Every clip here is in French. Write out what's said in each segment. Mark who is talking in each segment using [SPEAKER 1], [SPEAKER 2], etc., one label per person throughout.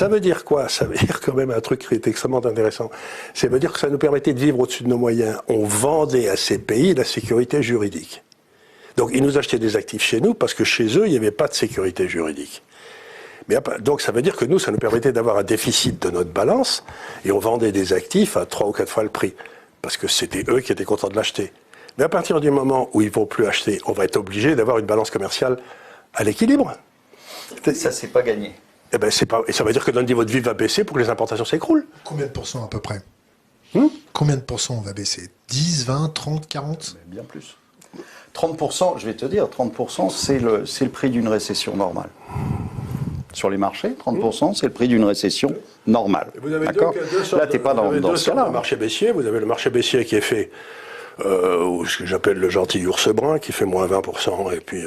[SPEAKER 1] Ça veut dire quoi? Ça veut dire quand même un truc qui est extrêmement intéressant. Ça veut dire que ça nous permettait de vivre au-dessus de nos moyens. On vendait à ces pays la sécurité juridique. Donc ils nous achetaient des actifs chez nous parce que chez eux, il n'y avait pas de sécurité juridique. Mais, donc ça veut dire que nous, ça nous permettait d'avoir un déficit de notre balance et on vendait des actifs à 3 ou 4 fois le prix. Parce que c'était eux qui étaient contents de l'acheter. Mais à partir du moment où ils ne vont plus acheter, on va être obligé d'avoir une balance commerciale à l'équilibre.
[SPEAKER 2] Ça, c'est pas gagné.
[SPEAKER 1] Eh ben, et ça veut dire que notre niveau de vie va baisser pour que les importations s'écroulent.
[SPEAKER 3] Combien de pourcents à peu près Combien de pourcents on va baisser? 10, 20, 30, 40?
[SPEAKER 2] Mais bien plus. 30%, je vais te dire, 30%, c'est le prix d'une récession normale. Sur les marchés, 30%, c'est le prix d'une récession normale.
[SPEAKER 1] Vous avez
[SPEAKER 2] d'accord. Là, tu n'es pas dans ce cas-là.
[SPEAKER 1] Le marché baissier, vous avez le marché baissier qui est fait, ce que j'appelle le gentil ours brun, qui fait moins 20%, et puis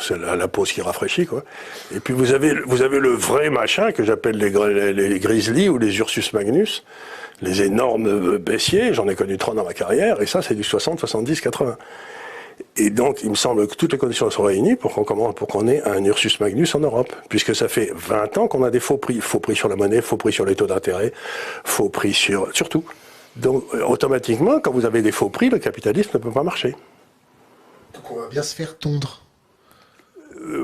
[SPEAKER 1] c'est la pause qui rafraîchit, quoi. Et puis vous avez le vrai machin que j'appelle les grizzlies ou les Ursus Magnus, les énormes baissiers, j'en ai connu 3 dans ma carrière, et ça c'est du 60, 70, 80. Et donc, il me semble que toutes les conditions sont réunies pour qu'on ait un Ursus Magnus en Europe. Puisque ça fait 20 ans qu'on a des faux prix. Faux prix sur la monnaie, faux prix sur les taux d'intérêt, faux prix sur tout. Donc, automatiquement, quand vous avez des faux prix, le capitalisme ne peut pas marcher.
[SPEAKER 3] Donc on va bien se faire tondre.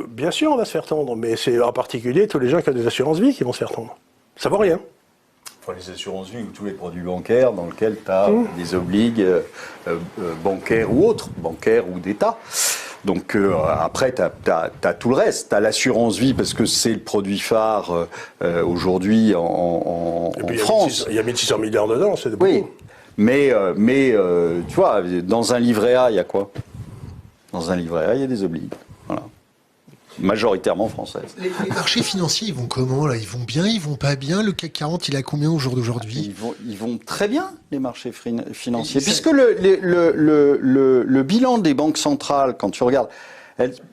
[SPEAKER 1] Bien sûr, on va se faire tondre. Mais c'est en particulier tous les gens qui ont des assurances-vie qui vont se faire tondre. Ça vaut rien.
[SPEAKER 2] Les assurances-vie ou tous les produits bancaires dans lesquels tu as des obligues bancaires ou autres, bancaires ou d'État. Donc après, tu as tout le reste. Tu as l'assurance-vie parce que c'est le produit phare aujourd'hui en France.
[SPEAKER 1] Il y a 1600 milliards dedans, c'est beaucoup.
[SPEAKER 2] Oui, mais tu vois, dans un livret A, il y a quoi? Dans un livret A, il y a des obligues. Voilà. Majoritairement françaises.
[SPEAKER 3] Les marchés financiers, ils vont comment là? Ils vont bien, ils vont pas bien? Le CAC 40, il a combien au jour d'aujourd'hui?
[SPEAKER 2] Ils vont très bien, les marchés financiers. Puisque le bilan des banques centrales, quand tu regardes,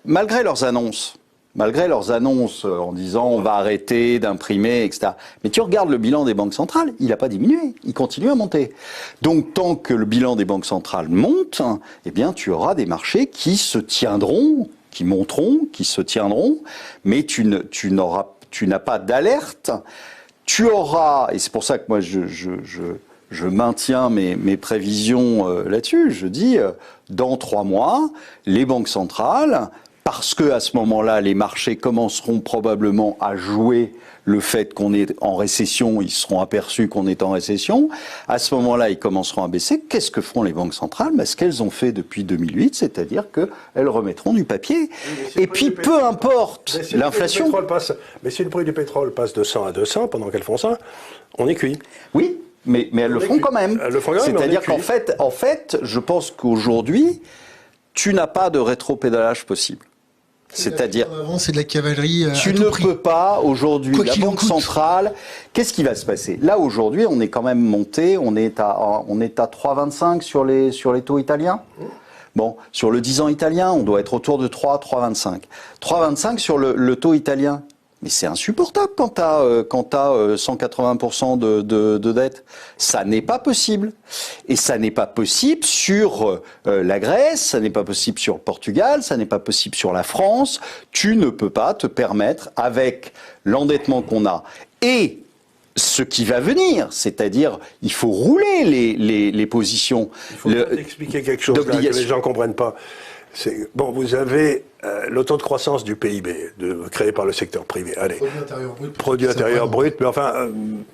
[SPEAKER 2] malgré leurs annonces en disant on va arrêter d'imprimer, etc. Mais tu regardes le bilan des banques centrales, il n'a pas diminué, il continue à monter. Donc tant que le bilan des banques centrales monte, eh bien tu auras des marchés qui se tiendront, qui monteront, qui se tiendront, mais tu n'as pas d'alerte. Tu auras, et c'est pour ça que moi je maintiens mes prévisions là-dessus, je dis, dans 3 mois, les banques centrales, parce que à ce moment-là, les marchés commenceront probablement à jouer le fait qu'on est en récession, ils seront aperçus qu'on est en récession. À ce moment-là, ils commenceront à baisser. Qu'est-ce que feront les banques centrales? Ce qu'elles ont fait depuis 2008, c'est-à-dire qu'elles remettront du papier. Et puis, peu importe l'inflation.
[SPEAKER 1] Mais si le prix du pétrole passe de 100 à 200 pendant qu'elles font ça, on est cuit.
[SPEAKER 2] Oui, mais elles le font quand même. C'est-à-dire qu'en fait, je pense qu'aujourd'hui, tu n'as pas de rétropédalage possible. C'est-à-dire,
[SPEAKER 3] c'est de la cavalerie.
[SPEAKER 2] Tu ne peux pas aujourd'hui, la Banque centrale, qu'est-ce qui va se passer? Là aujourd'hui, on est quand même monté, on est à 3,25 sur les taux italiens. Bon, sur le 10 ans italien, on doit être autour de 3,25. 3,25 sur le taux italien. Mais c'est insupportable quand tu as 180% de dette. Ça n'est pas possible. Et ça n'est pas possible sur la Grèce, ça n'est pas possible sur le Portugal, ça n'est pas possible sur la France. Tu ne peux pas te permettre, avec l'endettement qu'on a et ce qui va venir, c'est-à-dire il faut rouler les positions.
[SPEAKER 1] Il faut expliquer quelque chose là, que les gens ne comprennent pas. Bon, vous avez le taux de croissance du PIB créé par le secteur privé. Allez, produit intérieur brut. Mais enfin,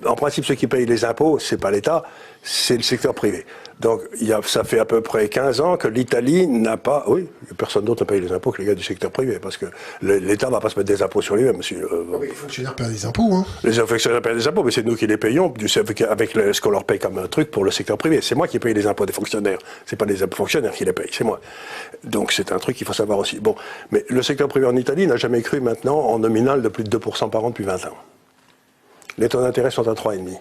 [SPEAKER 1] en principe, ceux qui payent les impôts, c'est pas l'État, c'est le secteur privé. Donc, ça fait à peu près 15 ans que l'Italie n'a pas... Oui, personne d'autre n'a payé les impôts que les gars du secteur privé, parce que l'État ne va pas se mettre des impôts sur lui-même.
[SPEAKER 3] Les fonctionnaires payent des impôts. Hein.
[SPEAKER 1] Les fonctionnaires payent des impôts, mais c'est nous qui les payons avec ce qu'on leur paye comme un truc pour le secteur privé. C'est moi qui paye les impôts des fonctionnaires. C'est pas les fonctionnaires qui les payent, c'est moi. Donc, c'est un truc qu'il faut savoir aussi. Bon, mais le secteur privé en Italie n'a jamais cru maintenant en nominal de plus de 2% par an depuis 20 ans. Les taux d'intérêt sont à 3,5.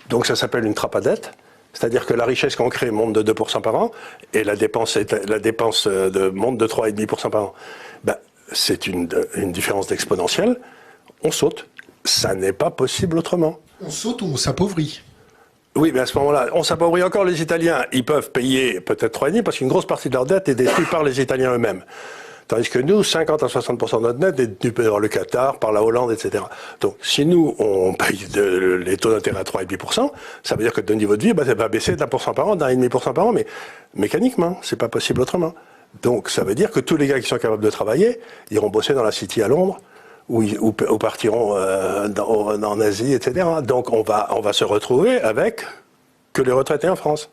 [SPEAKER 1] Donc, ça s'appelle une trappe à dette. C'est-à-dire que la richesse qu'on crée monte de 2% par an et la dépense monte de 3,5% par an. C'est une différence d'exponentielle. On saute. Ça n'est pas possible autrement.
[SPEAKER 3] On saute ou on s'appauvrit?
[SPEAKER 1] Oui, mais à ce moment-là, on s'appauvrit encore. Les Italiens, ils peuvent payer peut-être 3,5 parce qu'une grosse partie de leur dette est détruite par les Italiens eux-mêmes. Tandis que nous, 50 à 60% de notre net est détenu par le Qatar, par la Hollande, etc. Donc, si nous, on paye les taux d'intérêt à 3,5%, ça veut dire que notre niveau de vie, ça va baisser d'1% par an, d'1,5% par an, mais mécaniquement, c'est pas possible autrement. Donc, ça veut dire que tous les gars qui sont capables de travailler iront bosser dans la City à Londres, ou partiront en Asie, etc. Donc, on va se retrouver avec que les retraités en France.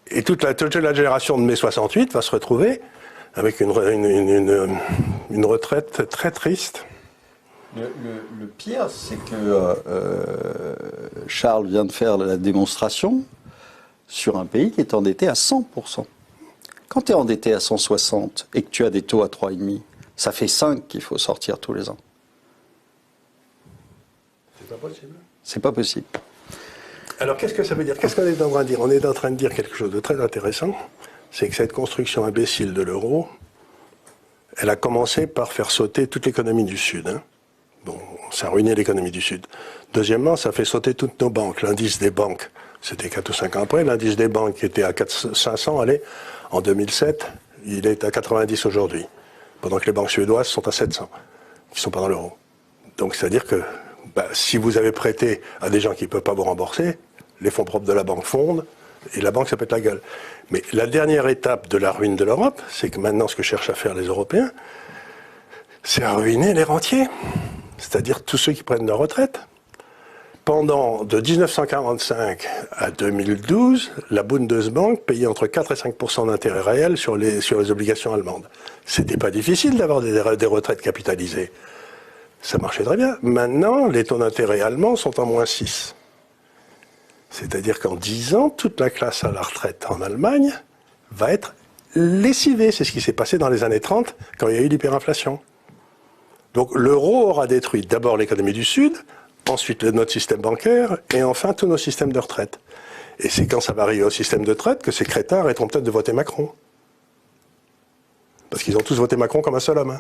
[SPEAKER 1] Et toute la génération de mai 68 va se retrouver avec une retraite très triste.
[SPEAKER 2] Le pire, c'est que Charles vient de faire la démonstration sur un pays qui est endetté à 100%. Quand tu es endetté à 160 et que tu as des taux à 3,5, ça fait 5 qu'il faut sortir tous les ans.
[SPEAKER 1] C'est pas possible.
[SPEAKER 2] C'est pas possible.
[SPEAKER 1] Alors, qu'est-ce que ça veut dire? Qu'est-ce qu'on est en train de dire? On est en train de dire quelque chose de très intéressant. C'est que cette construction imbécile de l'euro, elle a commencé par faire sauter toute l'économie du Sud. Hein. Bon, ça a ruiné l'économie du Sud. Deuxièmement, ça fait sauter toutes nos banques. L'indice des banques, c'était 4 ou 5 ans après. L'indice des banques qui était à 500, allez, en 2007, il est à 90 aujourd'hui. Pendant que les banques suédoises sont à 700, qui sont pas dans l'euro. Donc, c'est-à-dire que si vous avez prêté à des gens qui ne peuvent pas vous rembourser, les fonds propres de la banque fondent et la banque, ça pète la gueule. Mais la dernière étape de la ruine de l'Europe, c'est que maintenant, ce que cherchent à faire les Européens, c'est à ruiner les rentiers, c'est-à-dire tous ceux qui prennent leur retraite. De 1945 à 2012, la Bundesbank payait entre 4 et 5% d'intérêt réel sur les obligations allemandes. C'était pas difficile d'avoir des retraites capitalisées. Ça marchait très bien. Maintenant, les taux d'intérêt allemands sont en moins 6. C'est-à-dire qu'en 10 ans, toute la classe à la retraite en Allemagne va être lessivée. C'est ce qui s'est passé dans les années 30, quand il y a eu l'hyperinflation. Donc l'euro aura détruit d'abord l'économie du Sud, ensuite notre système bancaire, et enfin tous nos systèmes de retraite. Et c'est quand ça va arriver au système de retraite que ces crétins arrêteront peut-être de voter Macron. Parce qu'ils ont tous voté Macron comme un seul homme. Hein.